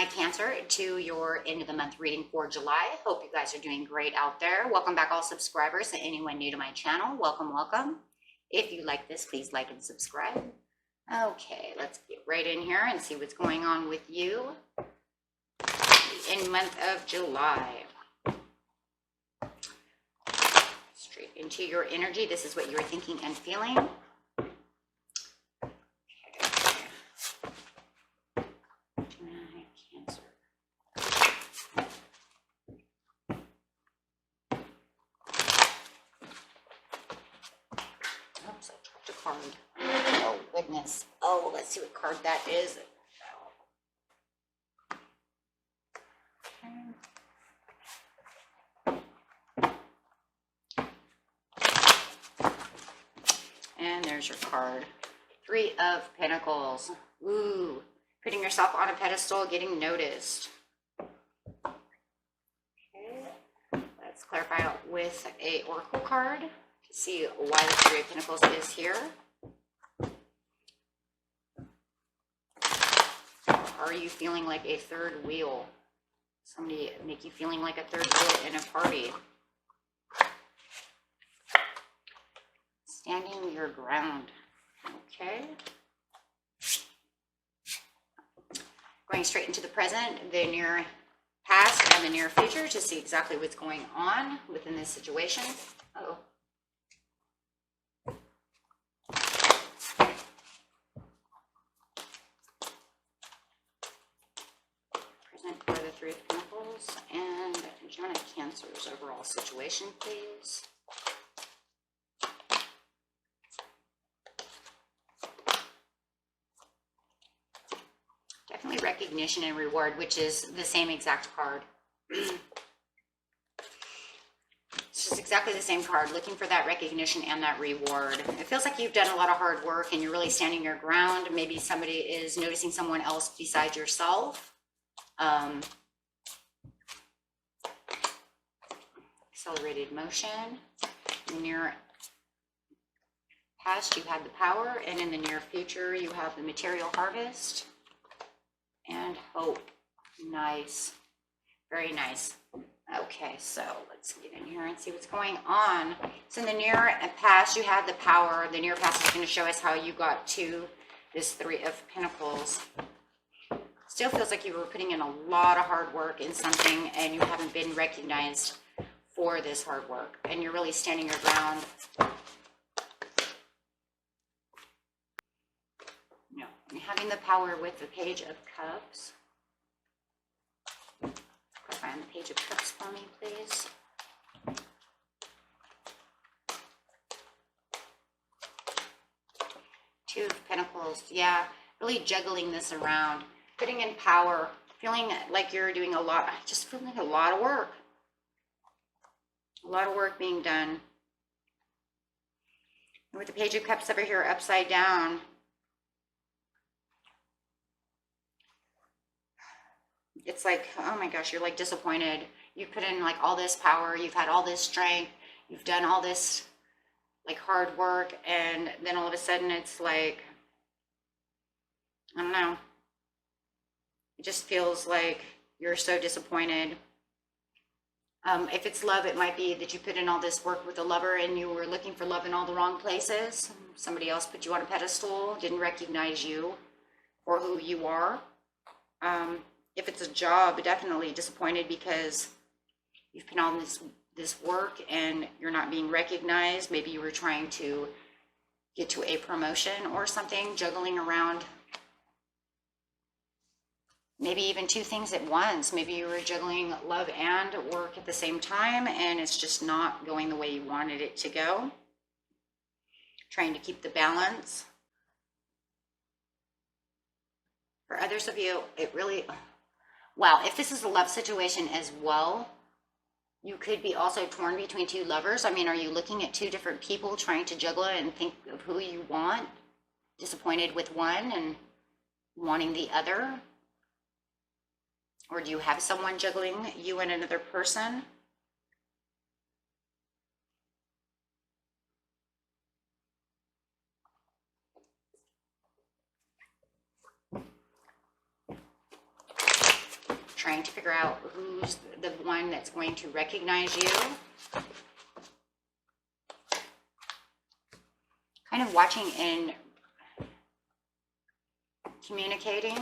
Gemini, Cancer, to your end of the month reading for July. Hope you guys are doing great out there. Welcome back, all subscribers, and anyone new to my channel. Welcome, welcome. If you like this, please like and subscribe. Okay, let's get right in here and see what's going on with you in the month of July. Straight into your energy. This is what you're thinking and feeling. Card. Oh goodness. Oh, let's see what card that is. And there's your card. Three of Pentacles. Ooh, putting yourself on a pedestal, getting noticed. Okay, let's clarify with a oracle card. See why the Three of Pentacles is here. Are you feeling like a third wheel? Somebody make you feeling like a third wheel in a party. Standing your ground. Okay. Going straight into the present, the near past, and the near future to see exactly what's going on within this situation. Uh-oh. For the Three of Pentacles and Gemini, Cancer's overall situation, please. Definitely recognition and reward, which is the same exact card. It's just exactly the same card, looking for that recognition and that reward. It feels like you've done a lot of hard work and you're really standing your ground. Maybe somebody is noticing someone else besides yourself. Accelerated motion. In the near past, you had the power, and in the near future, you have the material harvest and hope. Nice. Very nice. Okay, so let's get in here and see what's going on. So in the near past, you had the power. The near past is going to show us how you got to this Three of Pentacles. Still feels like you were putting in a lot of hard work in something and you haven't been recognized for this hard work, and you're really standing your ground. No, and having the power with the Page of Cups. Clarify on the Page of Cups for me, please. Two of Pentacles. Yeah, really juggling this around. Putting in power, feeling like you're doing a lot, just feeling a lot of work. A lot of work being done. And with the Page of Cups over here upside down, it's like, oh my gosh, you're like disappointed. You've put in like all this power, you've had all this strength, you've done all this like hard work, and then all of a sudden it's like, I don't know. It just feels like you're so disappointed. If it's love, it might be that you put in all this work with a lover and you were looking for love in all the wrong places. Somebody else put you on a pedestal, didn't recognize you for who you are. If it's a job, definitely disappointed because you've put on this work and you're not being recognized. Maybe you were trying to get to a promotion or something, juggling around. Maybe even two things at once. Maybe you were juggling love and work at the same time, and it's just not going the way you wanted it to go. Trying to keep the balance. For others of you, it really, well, if this is a love situation as well, you could be also torn between two lovers. I mean, are you looking at two different people trying to juggle it and think of who you want? Disappointed with one and wanting the other? Or do you have someone juggling you and another person? trying to figure out who's the one that's going to recognize you. Kind of watching and communicating,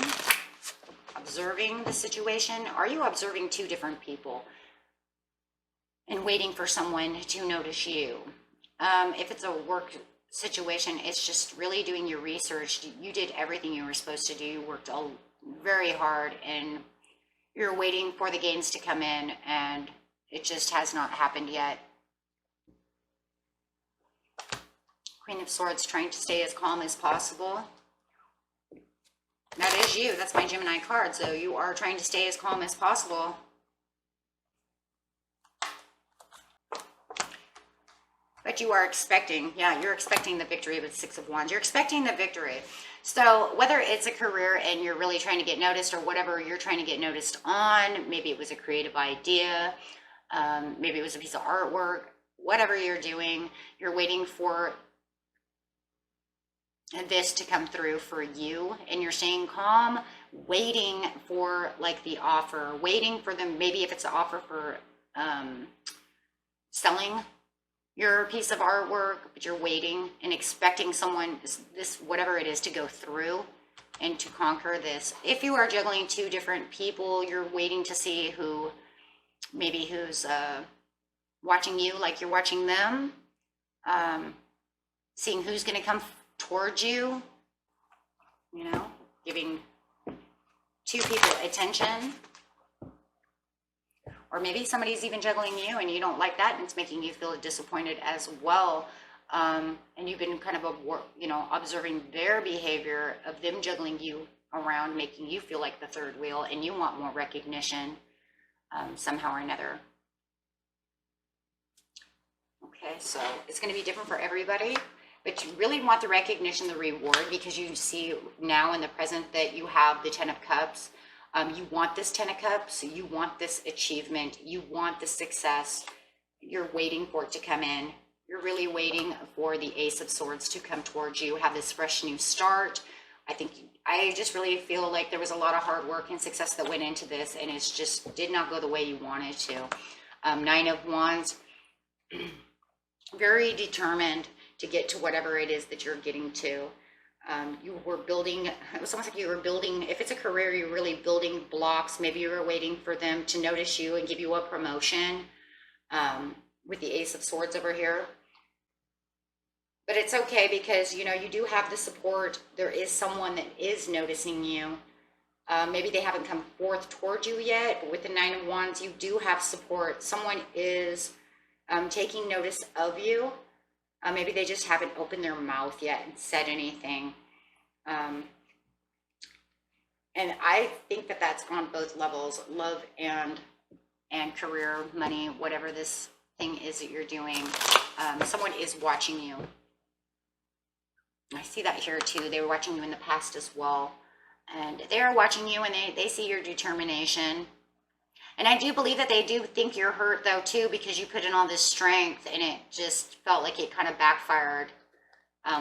observing the situation. Are you observing two different people and waiting for someone to notice you? If it's a work situation, it's just really doing your research. You did everything you were supposed to do. You worked very hard, and you're waiting for the gains to come in, and it just has not happened yet. Queen of Swords, trying to stay as calm as possible. That is you. That's my Gemini card. So you are trying to stay as calm as possible. But you are expecting, yeah, you're expecting the victory with Six of Wands. You're expecting the victory. So whether it's a career and you're really trying to get noticed, or whatever you're trying to get noticed on, maybe it was a creative idea, maybe it was a piece of artwork, whatever you're doing, you're waiting for this to come through for you, and you're staying calm, waiting for like the offer, waiting for them. Maybe if it's an offer for selling your piece of artwork, but you're waiting and expecting someone, this whatever it is, to go through and to conquer this. If you are juggling two different people, you're waiting to see who, maybe who's watching you like you're watching them, seeing who's going to come towards you, you know, giving two people attention. Or maybe somebody's even juggling you and you don't like that, and it's making you feel disappointed as well. And you've been kind of, observing their behavior of them juggling you around, making you feel like the third wheel, and you want more recognition somehow or another. Okay, so it's going to be different for everybody, but you really want the recognition, the reward, because you see now in the present that you have the Ten of Cups. You want this Ten of Cups, you want this achievement, you want the success. You're waiting for it to come in. You're really waiting for the Ace of Swords to come towards you, have this fresh new start. I just really feel like there was a lot of hard work and success that went into this, and it just did not go the way you wanted to. Nine of Wands, very determined to get to whatever it is that you're getting to. You were building, it was almost like you were building, if it's a career, you're really building blocks. Maybe you were waiting for them to notice you and give you a promotion, with the Ace of Swords over here. But it's okay, because, you do have the support. There is someone that is noticing you. Maybe they haven't come forth towards you yet, but with the Nine of Wands, you do have support. Someone is taking notice of you. Maybe they just haven't opened their mouth yet and said anything. And I think that that's on both levels, love and career, money, whatever this thing is that you're doing. Someone is watching you. I see that here too. They were watching you in the past as well. And they're watching you, and they see your determination. And I do believe that they do think you're hurt, though, too, because you put in all this strength, and it just felt like it kind of backfired.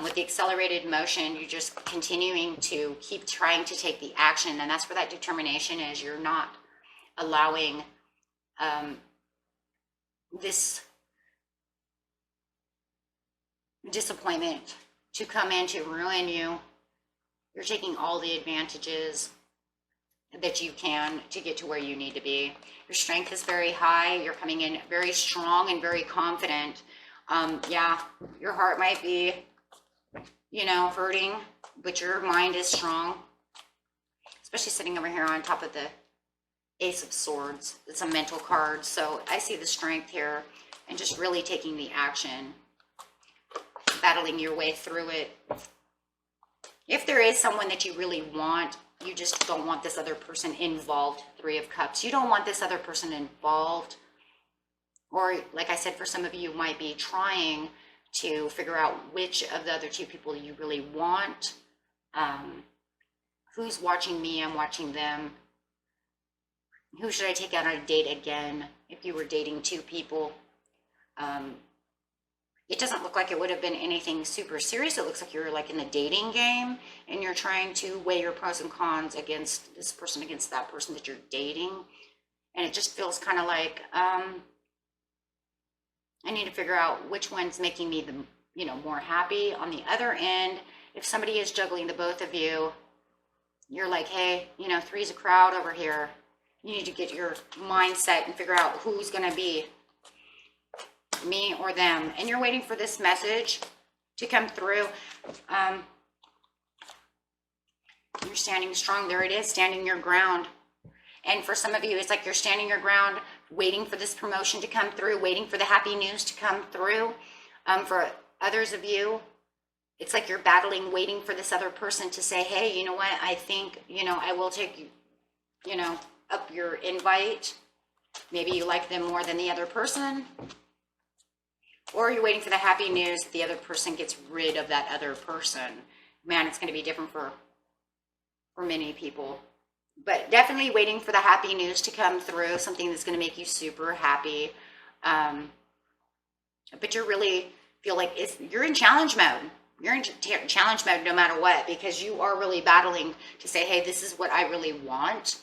With the accelerated motion, you're just continuing to keep trying to take the action, and that's where that determination is. You're not allowing this disappointment to come in to ruin you. You're taking all the advantages that you can to get to where you need to be. Your strength is very high. You're coming in very strong and very confident. Yeah, your heart might be, hurting, but your mind is strong, especially sitting over here on top of the Ace of Swords. It's a mental card. So I see the strength here, and just really taking the action, battling your way through it. If there is someone that you really want, you just don't want this other person involved. Three of Cups. You don't want this other person involved. Or, like I said, for some of you might be trying to figure out which of the other two people you really want. Who's watching me? I'm watching them. Who should I take out on a date again? If you were dating two people. it doesn't look like it would have been anything super serious. It looks like you're like in the dating game and you're trying to weigh your pros and cons against this person, against that person that you're dating. And it just feels kind of like, I need to figure out which one's making me the, more happy. On the other end, if somebody is juggling the both of you, you're like, hey, three's a crowd over here. You need to get your mindset and figure out who's going to be me or them. And you're waiting for this message to come through. You're standing strong. There it is, standing your ground. And for some of you, it's like you're standing your ground, waiting for this promotion to come through, waiting for the happy news to come through. For others of you, it's like you're battling, waiting for this other person to say, hey, you know what? I think, I will take, up your invite. Maybe you like them more than the other person. Or you're waiting for the happy news that the other person gets rid of that other person. Man, it's going to be different for many people. But definitely waiting for the happy news to come through, something that's going to make you super happy. But you really feel like you're in challenge mode. You're in challenge mode no matter what, because you are really battling to say, hey, this is what I really want.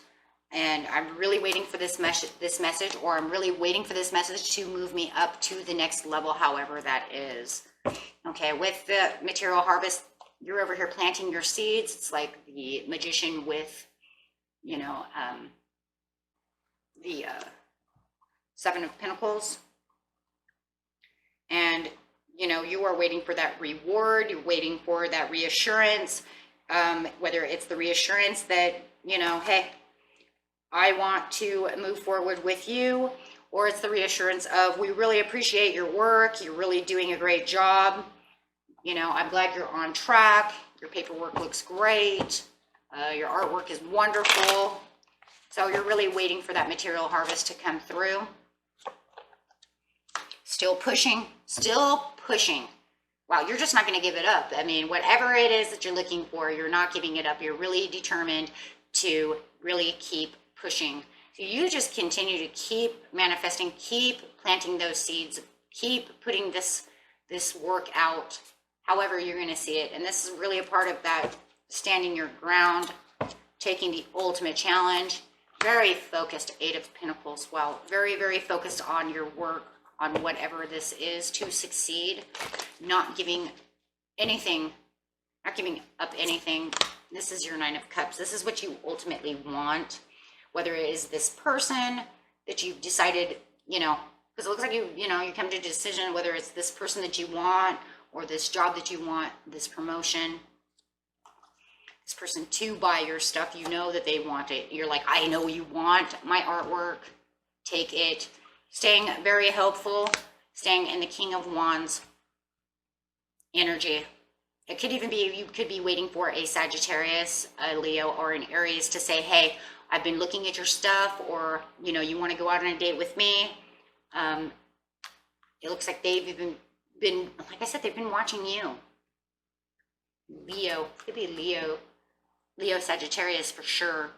And I'm really waiting for this message, or I'm really waiting for this message to move me up to the next level, however that is. Okay, with the material harvest, you're over here planting your seeds. It's like the magician with, the Seven of Pentacles. And, you are waiting for that reward. You're waiting for that reassurance, whether it's the reassurance that, hey, I want to move forward with you, or it's the reassurance of, we really appreciate your work. You're really doing a great job. I'm glad you're on track. Your paperwork looks great. Your artwork is wonderful. So you're really waiting for that material harvest to come through. Still pushing, still pushing. Wow, you're just not going to give it up. I mean, whatever it is that you're looking for, you're not giving it up. You're really determined to really keep pushing. So you just continue to keep manifesting, keep planting those seeds, keep putting this work out, however you're going to see it. And this is really a part of that standing your ground, taking the ultimate challenge. Very focused, Eight of Pentacles. Well, very, very focused on your work, on whatever this is, to succeed, not giving anything, not giving up anything. This is your Nine of Cups. This is what you ultimately want, whether it is this person that you've decided, because it looks like you come to a decision, whether it's this person that you want, or this job that you want, this promotion, this person to buy your stuff. That they want it. You're like, I know you want my artwork. Take it. Staying very hopeful, staying in the King of Wands energy. It could even be, you could be waiting for a Sagittarius, a Leo, or an Aries to say, hey, I've been looking at your stuff, or, you want to go out on a date with me. It looks like they've even been, like I said, they've been watching you. Leo, could be Leo Sagittarius for sure.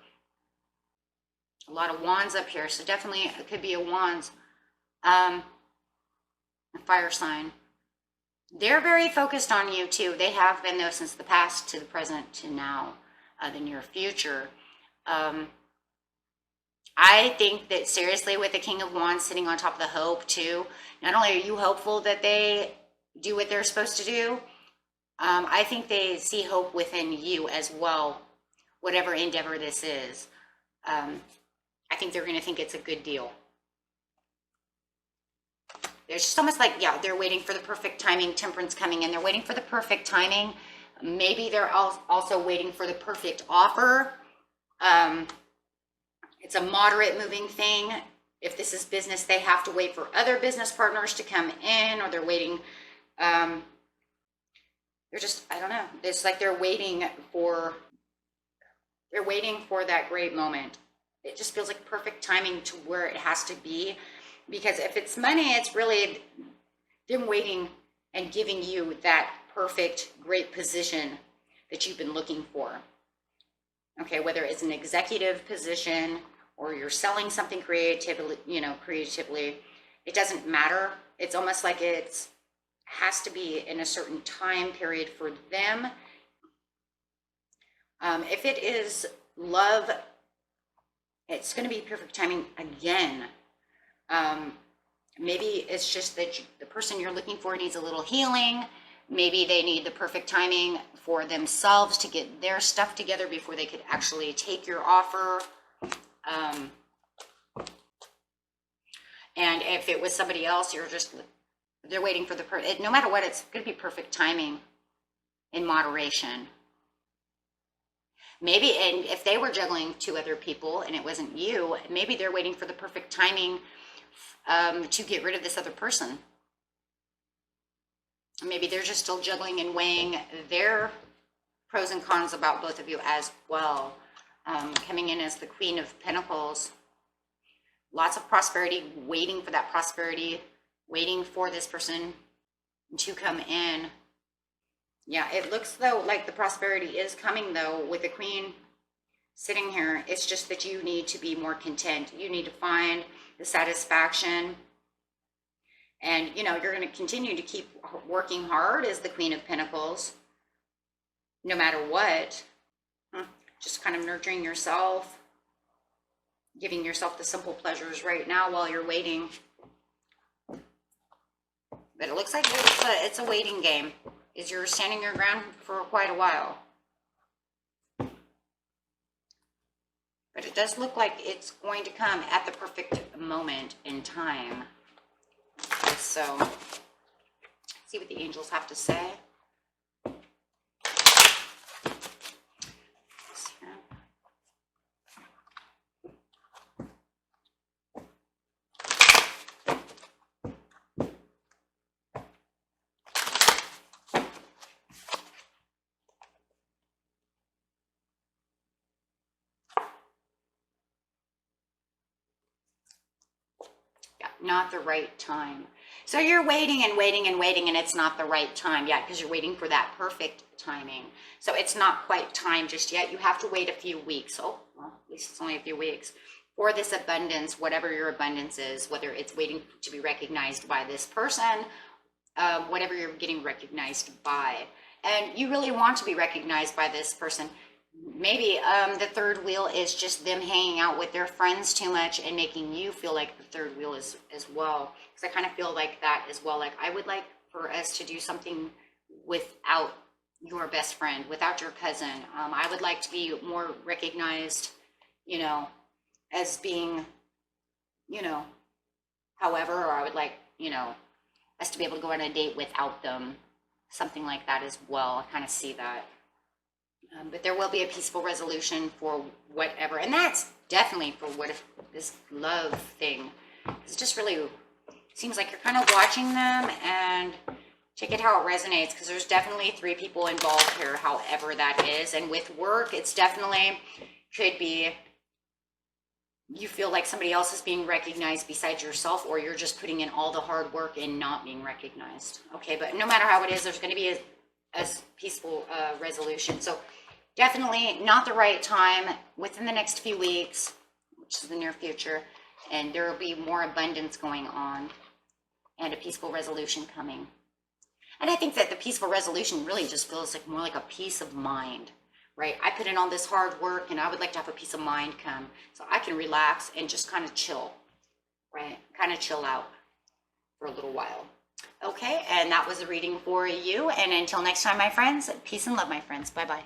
A lot of wands up here, so definitely it could be a wands. A fire sign. They're very focused on you too. They have been, though, since the past to the present to now, the near future. I think that seriously, with the King of Wands sitting on top of the hope too, not only are you hopeful that they do what they're supposed to do, I think they see hope within you as well, whatever endeavor this is. I think they're going to think it's a good deal. There's just almost like, yeah, they're waiting for the perfect timing. Temperance coming in. They're waiting for the perfect timing. Maybe they're also waiting for the perfect offer. It's a moderate moving thing. If this is business, they have to wait for other business partners to come in, or they're waiting. They're just, I don't know. It's like they're waiting for that great moment. It just feels like perfect timing to where it has to be. Because if it's money, it's really them waiting and giving you that perfect, great position that you've been looking for. Okay, whether it's an executive position or you're selling something creatively, it doesn't matter. It's almost like it's has to be in a certain time period for them. If it is love, it's going to be perfect timing again. Maybe it's just that the person you're looking for needs a little healing. Maybe they need the perfect timing for themselves to get their stuff together before they could actually take your offer. And if it was somebody else, they're waiting for no matter what, it's going to be perfect timing in moderation. Maybe, and if they were juggling 2 other people and it wasn't you, maybe they're waiting for the perfect timing to get rid of this other person. Maybe they're just still juggling and weighing their pros and cons about both of you as well. Coming in as the Queen of Pentacles. Lots of prosperity, waiting for that prosperity, waiting for this person to come in. Yeah, it looks though like the prosperity is coming though with the Queen sitting here. It's just that you need to be more content. You need to find the satisfaction. And, you know, you're going to continue to keep working hard as the Queen of Pentacles, no matter what. Just kind of nurturing yourself, giving yourself the simple pleasures right now while you're waiting. But it looks like it's a waiting game. You're standing your ground for quite a while. But it does look like it's going to come at the perfect moment in time. So, see what the angels have to say. Not the right time. So you're waiting and waiting and waiting, and it's not the right time yet because you're waiting for that perfect timing. So it's not quite time just yet. You have to wait a few weeks. Oh, well, at least it's only a few weeks for this abundance, whatever your abundance is, whether it's waiting to be recognized by this person, whatever you're getting recognized by. And you really want to be recognized by this person. Maybe the third wheel is just them hanging out with their friends too much and making you feel like the third wheel is as well. Because I kind of feel like that as well. Like I would like for us to do something without your best friend, without your cousin. I would like to be more recognized, you know, as being, you know, however, or I would like, you know, us to be able to go on a date without them. Something like that as well. I kind of see that. But there will be a peaceful resolution for whatever. And that's definitely for what if this love thing. It just really seems like you're kind of watching them and take it how it resonates. Because there's definitely 3 people involved here, however that is. And with work, it's definitely could be you feel like somebody else is being recognized besides yourself, or you're just putting in all the hard work and not being recognized. Okay, but no matter how it is, there's going to be a peaceful resolution. So definitely not the right time within the next few weeks, which is the near future, and there will be more abundance going on and a peaceful resolution coming. And I think that the peaceful resolution really just feels like more like a peace of mind, right? I put in all this hard work and I would like to have a peace of mind come so I can relax and just kind of chill, right? Kind of chill out for a little while. Okay, and that was a reading for you. And until next time, my friends, peace and love, my friends. Bye-bye.